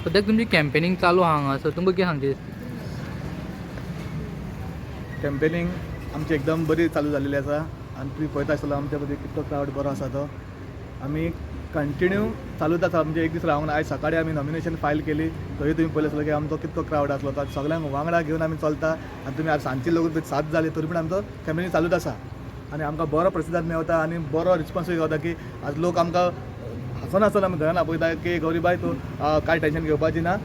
सद्याक तुमची कॅम्पेनिंग चालू आहा हांगासर तुमकां कितें सांगचे कॅम्पेनिंग आमची एकदम बरी चालू जाल्ली आसा आनी तुमी पळयता आसतलो आमच्या मदीं कितलो क्रावड बरो आसा तो आमी कंटिन्यू चालूच आसा म्हणजे एक दीस रावंक ना आयज सकाळीं आमी नॉमिनेशन फायल केली थंय तुमी पळयलें आसतलो की आमचो कितलो क्रावड आसलो तो सगळ्यांक वांगडा घेवन आमी चलता आनी तुमी आज सांजची लोक 7 जाली तरी पूण आमचो कॅम्पेनिंग चालूच आसा आनी आमकां बरो प्रतिसाद मेळटा आनी बरो रिस्पॉन्सूय गावता की आज लोक आमकां हसून हसून आमी घरान आपयता की गौरीबाई तूं कांय टेन्शन घेवपाची ना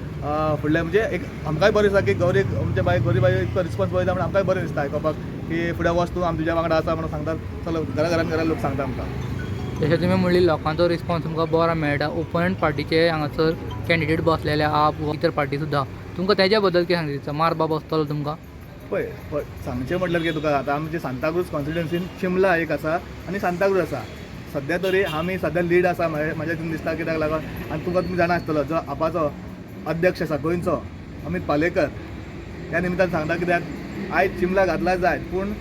फुडलें म्हणजे एक आमकांय बरें दिसता की म्हणजे बाय गौरीबाई इतको रिस्पॉन्स पळयता म्हणून आमकांय बरें दिसता आयकपाक की फुडें वच तूं आमी तुज्या वांगडा आसा म्हणून सांगतात चलो घरा लोक सांगता आमकां जशें तुमी म्हणली लोकांचो रिस्पॉन्स तुमकां बरो मेळटा ओपोनंट पार्टीचे हांगासर कॅन्डिडेट बसलेले आप वा इतर पार्टी सुद्दां तुमकां तेज्या बद्दल कितें सांगता मार बाब बसतलो तुमकां पळय सांगचें म्हटल्यार की तुका आतां आमची सांताक्रूज कॉन्स्टिट्युएन्सीन शिमला एक आसा आनी सांताक्रूज आसा सद्या तरी आमी सद्या लीड आसा म्हाज्या दिसता कित्याक लागून आनी तुमी जाणा आसतलो जो आपाचो अध्यक्ष आसा गोंयचो अमित पालेकर ह्या निमतान सांगता कित्याक आयज शिमला घातला जाय पूण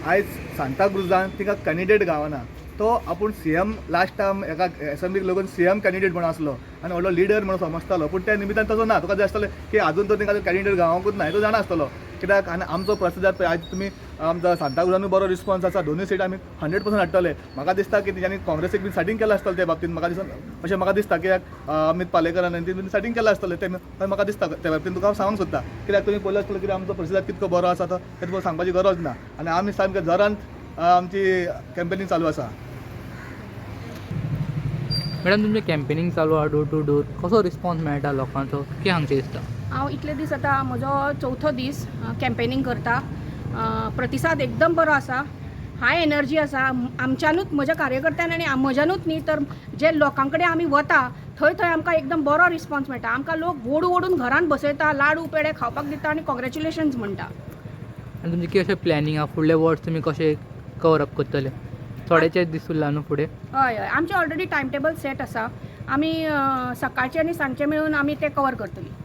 आयज सांताक्रुजान तिका कॅन्डिडेट गावना तो आपूण CM लास्ट टायम एका एसेंब्लीक लागून CM कॅन्डिडेट म्हणून आसलो आनी व्हडलो लिडर म्हणून समजतालो पूण त्या निमतान तसो ना तुका जाय आसतलें की आजून तर तिका कॅन्डिडेट गावोंकूच ना हें जाणा आसतलो कित्याक आनी आमचो प्रतिसाद पळय आज तुमी आमचो सांताक्रुजानूय बरो रिस्पॉन्स आसा दोनूय सीट आमी 100% हाडटले म्हाका दिसता की तेच्यांनी काँग्रेसीक बी स्टार्टींग केलां आसतलें त्या बाबतींत म्हाका दिसता कित्याक अमित पालेकरान तेणी स्टार्टींग केलां आसतलें तें म्हाका दिसता त्या बाबतींत तुका हांव सांगूंक सोदता कित्याक तुमी पळयलें आसतलें कित्याक आमचो प्रतिसाद कितको बरो आसा तो हें तुका सांगपाची गरज ना आनी आमी सामकें जोरान आमची कॅम्पेनिंग चालू आसा मॅडम तुमचें कॅम्पेनिंग चालू आहा डोर टू डोर कसो रिस्पॉन्स मेळटा लोकांचो कितें सांगचें दिसता हांव इतले दीस आतां म्हजो चवथो दीस कॅम्पेनिंग करता प्रतिसाद एकदम बरो आसा हाय एनर्जी आसा आमच्यानूच म्हज्या कार्यकर्त्यान आनी म्हज्यानूच न्ही तर जे लोकां कडेन आमी वता थंय थंय आमकां एकदम बरो रिस्पॉन्स मेळटा आमकां लोक ओडून घरान बसयता लाडू पेडे खावपाक दिता आनी कॉंग्रेच्युलेशन्स म्हणटा आनी तुमचें कितें अशें प्लॅनिंग आहा फुडले वर्ड्स तुमी कशें कवर अप करतले थोडेचे दीस उरला न्हू फुडें हय हय आमचें ऑलरेडी टायम टेबल सेट आसा आमी सकाळचें आनी सांजचें मेळून आमी तें कवर करतलीं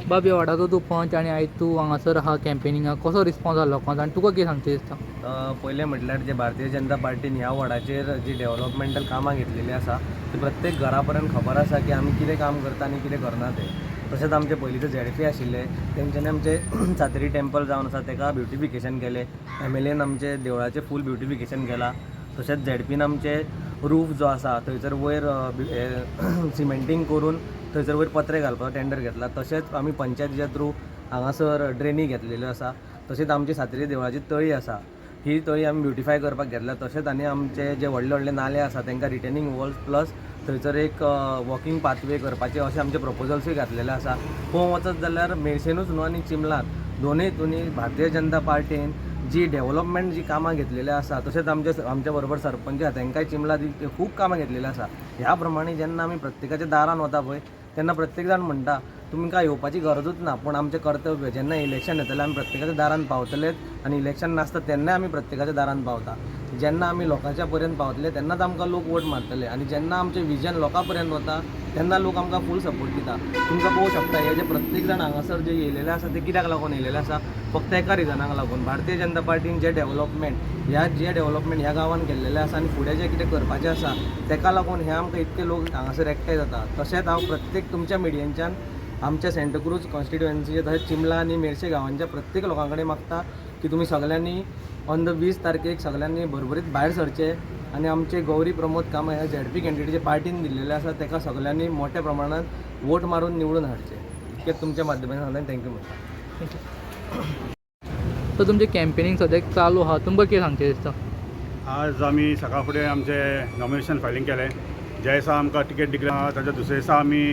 बाब ह्या वाडाचो तूं पंच आनी आयज तूं हांगासर आहा कॅम्पेनिंगाक कसो रिस्पॉन्स आहा लोकांचो आनी तुका कितें सांगचें दिसता पयलें म्हटल्यार जे भारतीय जनता पार्टीन ह्या वाडाचेर जी डेव्हलपमेंटल कामां घेतलेलीं आसा ती प्रत्येक घरा पर्यंत खबर आसा की आमी कितें काम करता आनी कितें करना तें तशेंच आमचे पयलींचे ZP आशिल्ले तेंच्यांनी आमचे सातेरी टेंपल जावन आसा तेका ब्युटिफिकेशन केलें MLAन आमचे देवळाचें फूल ब्युटिफिकेशन केलां तशेंच ZPन आमचे रूफ जो आसा थंयसर वयर सिमेंटींग करून थंयसर वयर पत्रे घालपाचो टेंडर घेतला तशेंच आमी पंचायतीच्या थ्रू हांगासर ड्रेनी घेतलेल्यो आसा तशेंच आमची सातेरी देवळाची तळी आसा ही तळी आमी ब्युटिफाय करपाक घेतल्या तशेंच आनी आमचे जे व्हडले व्हडले नाले आसा तांकां रिटेनिंग वॉल्स प्लस थंयसर एक वॉकिंग पाथवे करपाचे अशे आमचे प्रपोजल्सूय घातलेले आसा पळोवंक वचत जाल्यार मेर्शेनूच न्हू आनी चिंबलात दोनूय भारतीय जनता पार्टीन जी डेव्हलपमेंट जी कामां घेतलेली आसा तशेंच आमच्या बरोबर सरपंच आसा तांकांय चिंबला खूब कामां घेतलेली आसा ह्या प्रमाणे जेन्ना आमी प्रत्येकाच्या दारान वता पळय तेन्ना प्रत्येक जाण म्हणटा तुमकां येवपाची गरजूच ना पूण आमचें कर्तव्य जेन्ना इलेक्शन येतलें आमी प्रत्येकाच्या दारान पावतलेच आनी इलेक्शन नासता तेन्ना आमी प्रत्येकाच्या दारान पावता जेन्ना आमी लोकांच्या पर्यंत पावतले तेन्नाच आमकां लोक वोट मारतले आनी जेन्ना आमचें विजन लोकां पर्यंत वता तेन्ना लोक आमकां फूल सपोर्ट दिता तुमकां पळोवंक शकता हे जे प्रत्येक जाण हांगासर जे येयलेले आसा ते कित्याक लागून येयलेले आसा फक्त एका रिजनाक लागून भारतीय जनता पार्टीन जे डेव्हलपमेंट ह्या गांवांत केल्लेलें आसा आनी फुडें जें कितें करपाचें आसा तेका लागून हे आमकां इतके लोक हांगासर एकठांय जाता तशेंच हांव प्रत्येक तुमच्या मिडियांच्यान आमच्या सेंटाक्रूज कॉन्स्टिट्युएन्सीचे तशेंच चिंबला आनी मेर्शे गांवांच्या प्रत्येक लोकां कडेन मागता की तुमी सगळ्यांनी ऑन द 20 तारखेक सगळ्यांनी भरभरीत भायर सरचे आनी आमचे गौरी प्रमोद कामत ह्या ZP कॅन्डिडेट जे पार्टीन दिल्लेले आसा ताका सगळ्यांनी मोठ्या प्रमाणात वोट मारून निवडून हाडचे इतकेंच तुमच्या माध्यमांतल्यान सांगलें थँक्यू सो तुमचें कॅम्पेनिंग सद्याक चालू आहा तुमकां कितें सांगचें दिसता आज आमी सकाळ फुडें आमचें नॉमिनेशन फायलींग केलें ज्या दिसा आमकां टिकेट डिक्लेअर ताच्या दुसऱ्या दिसा आमी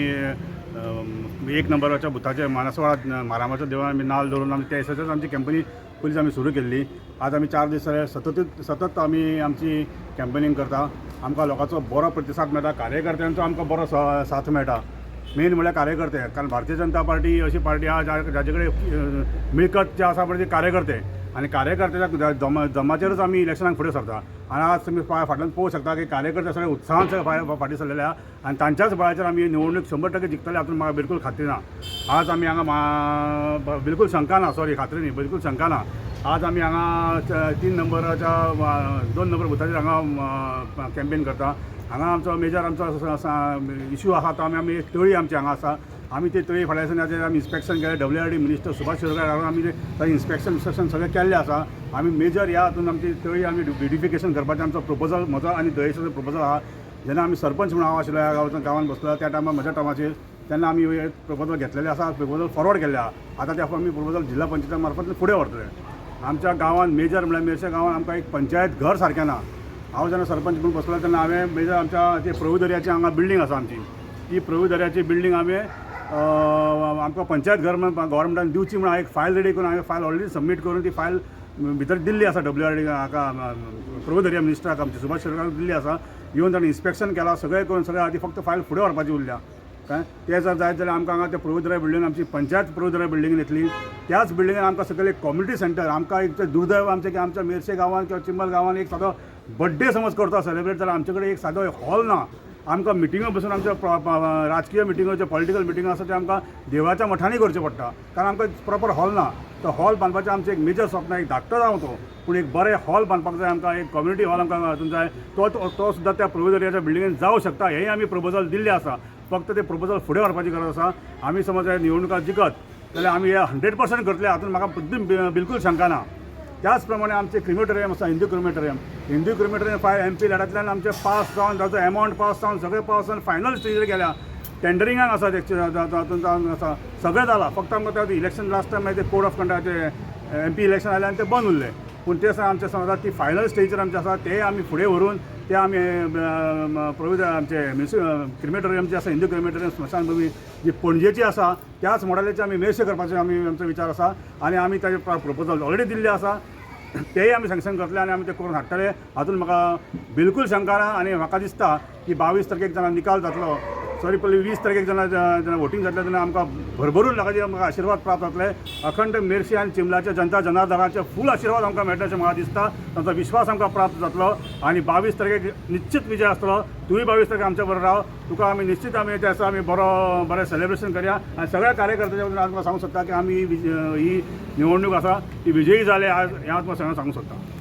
1 नंबराच्या बुथाचेर मानसवाडा मारामाच्या देवळान आमी नाल्ल दवरून आमी त्या दिसाच्याच आमची कॅम्पेनी पयलींच आमी सुरू केल्ली आज आमी 4 दीस जाले सतत आमी आमची कॅम्पेनिंग करता आमकां लोकांचो बरो प्रतिसाद मेळटा कार्यकर्त्यांचो आमकां बरो साथ मेळटा मेन म्हळ्यार कार्यकर्ते कारण भारतीय जनता पार्टी अशी पार्टी आहा जाचे कडेन मिळकत जे आसा पळय ते कार्यकर्ते आनी कार्यकर्त्याच्या जमाचेरच आमी इलेक्शनाक फुडें सरता आनी आज तुमी फाटल्यान पळोवंक शकता की कार्यकर्ते सगळे उत्साहान फाटीं सरलेले आहा आनी तांच्याच बळाचेर आमी निवडणूक 100% जिखतले हातून म्हाका बिलकूल खात्री ना आज आमी हांगा बिलकूल शंका ना सॉरी खात्री न्ही बिलकूल शंका ना आज आमी हांगा 3 नंबराच्या 2 नंबर बुथाचेर हांगा कॅम्पेन करता हांगा आमचो मेजर आमचो इश्यू आहा तो आमी तळी आमची हांगा आसा आमी ते तळी फाल्यां दिसांनी आमी इन्स्पेक्शन केलें WRD मिनिस्टर सुभाष शिरोडकार हाडून आमी थंय इन्स्पेक्शन सगळें केल्लें आसा आमी मेजर ह्या हातून आमची तळी आमी ब्युटिफिकेशन करपाचें आमचो प्रपोजल म्हजो आनी दहेशाचो प्रपोजल आहा जेन्ना आमी सरपंच म्हणून हांव आशिल्लो ह्या गांवांत बसलो त्या टायमार म्हज्या टर्माचेर तेन्ना आमी हे प्रपोजल घेतलेले आसा प्रपोजल फॉरवर्ड केल्ले आहा आतां ते आमी प्रपोजल जिल्हा पंचायती मार्फत फुडें व्हरतले आमच्या गांवांत मेजर म्हळ्यार मेरशे गांवांत आमकां एक पंचायत घर सारकें ना हांव जेन्ना सरपंच म्हणून बसलो तेन्ना हांवें मेजर आमच्या ते प्रभू दर्याची हांगा बिल्डींग आसा आमची ती प्रभू दर्याची बिल्डींग हांवें आमकां पंचायत घर गव्हर्मेंटान दिवची म्हणून हांवें एक फायल रेडी करून हांवें फायल ऑलरेडी सबमीट करून ती फायल भितर दिल्ली आसा WRD हाका प्रभू दर्या मिनिस्टराक आमच्या सुभाष शिरोडकाराक दिल्ली आसा येवन ताणें इन्स्पेक्शन केलां सगळें करून सगळें आतां फक्त फायल फुडें व्हरपाची उरल्या काय ते जर जायत जाल्यार आमकां हांगा ते प्रभू दर्या बिल्डींग आमची पंचायत प्रभू दर्या बिल्डींग येतली त्याच बिल्डिंगेन आमकां सगळें कम्युनिटी सेंटर आमकां एक दुर्दैव आमचें की आमच्या मेरशे गांवांत किंवा चिंबल गांवांत एक सादो बर्थडे समज करता सेलिब्रेट जाल्यार आमचे कडेन एक सादो हॉल ना आमकां मिटिंगो बसून आमच्या राजकीय मिटिंगो जे पॉलिटिकल मिटिंगो आसा ते आमकां देवळाच्या मठांनी करचें पडटा कारण आमकां प्रॉपर हॉल ना तो हॉल बांदपाचें आमचें एक मेजर स्वप्न एक धाकटो जावं तो पूण एक बरें हॉल बांदपाक जाय आमकां एक कम्युनिटी हॉल आमकां हातून जाय तो सुद्दां त्या प्रभू दर्याच्या बिल्डिंगेन जावं शकता हेंय आमी प्रपोजल दिल्लें आसा फक्त ते प्रपोजल फुडें व्हरपाची गरज आसा आमी समज ह्या निवडणुका जिखत जाल्यार आमी हे 100% करतले हातून म्हाका बिलकूल शंका ना त्याच प्रमाणे आमचे क्रिमेटोरियम आसा हिंदू क्रिमेटोरियम 5 MP लॅडांतल्यान आमचे पास जावन ताचो एमावंट पास जावन सगळे पास जावन फायनल स्टेजीर गेल्या टेंडरिंगाक आसा तातूंत आसा सगळें जालां फक्त आमकां ते इलेक्शन लास्ट टायम ते code of conduct MP election आयलें आनी ते बंद उरलें पूण ते आमचे समजा ती फायनल स्टेजीर आमचे आसा ते आमी फुडें व्हरून ते आमी प्रभू आमचे क्रिमेटोरियम जे आसा हिंदू क्रिमेटोरियम स्मशानभूमी जी पणजेची आसा त्याच मॉडेलाचे आमी मेरशे करपाचे आमचो विचार आसा आनी आमी ताजे प्रपोजल ऑलरेडी दिल्ले आसा तेय आमी सँक्शन करतले आनी आमी ते करून हाडटले हातून म्हाका बिलकूल शंका ना आनी म्हाका दिसता की 22 तारखेक जेन्ना निकाल जातलो सॉरी पयली 20 तारखेक जेन्ना वोटींग जातलें तेन्ना आमकां भरभरून लोकांचे आमकां आशिर्वाद प्राप्त जातले अखंड मेरशे आनी चिंबलाच्या जनता जनार्दनाचे फूल आशिर्वाद आमकां मेळटा अशें म्हाका दिसता तांचो विश्वास आमकां प्राप्त जातलो आनी 22 तारखेक निश्चित विजय आसतलो तुवें 22 तारखेक आमच्या बरोबर राव तुका आमी निश्चित आमी त्या दिसा आमी बरें सेलिब्रेशन करया आनी सगळ्या कार्यकर्त्याच्या बद्दल आमकां सांगूंक सोदता की आमी ही निवडणूक आसा ती विजयी जाले आज हें हांव तुमकां सांगूंक सोदता